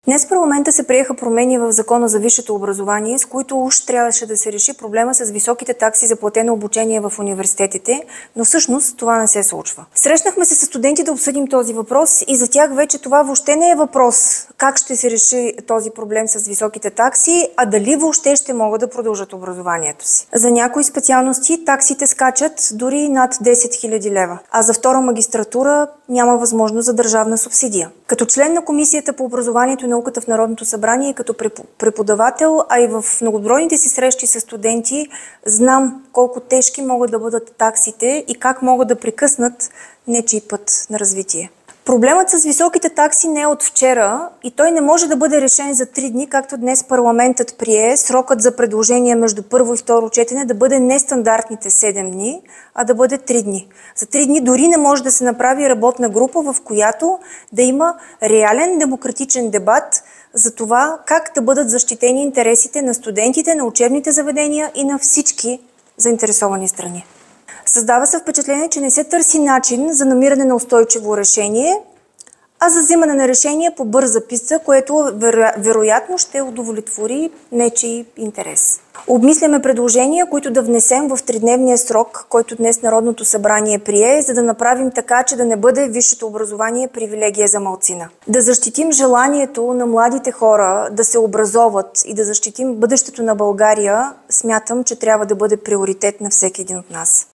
Днес в парламента се приеха промени в Закона за висшето образование, с които уж трябваше да се реши проблема с високите такси за платено обучение в университетите, но всъщност това не се случва. Срещнахме се с студенти да обсъдим този въпрос и за тях вече това въобще не е въпрос как ще се реши този проблем с високите такси, а дали въобще ще могат да продължат образованието си. За някои специалности таксите скачат дори над 10 000 лева, а за втора магистратура няма възможност за държавна субсидия. Като член на Комисията по образованието и науката в Народното събрание, като преподавател, а и в многобройните си срещи с студенти, знам колко тежки могат да бъдат таксите и как могат да прекъснат нечий път на развитие. Проблемът с високите такси не е от вчера и той не може да бъде решен за 3 дни, както днес парламентът прие срокът за предложение между първо и второ четене да бъде не стандартните 7 дни, а да бъде 3 дни. За 3 дни дори не може да се направи работна група, в която да има реален демократичен дебат за това как да бъдат защитени интересите на студентите, на учебните заведения и на всички заинтересовани страни. Създава се впечатление, че не се търси начин за намиране на устойчиво решение, а за взимане на решение по бърза пица, което вероятно ще удовлетвори нечий интерес. Обмисляме предложения, които да внесем в 3-дневния срок, който днес Народното събрание прие, за да направим така, че да не бъде висшето образование привилегия за малцина. Да защитим желанието на младите хора да се образоват и да защитим бъдещето на България, смятам, че трябва да бъде приоритет на всеки един от нас.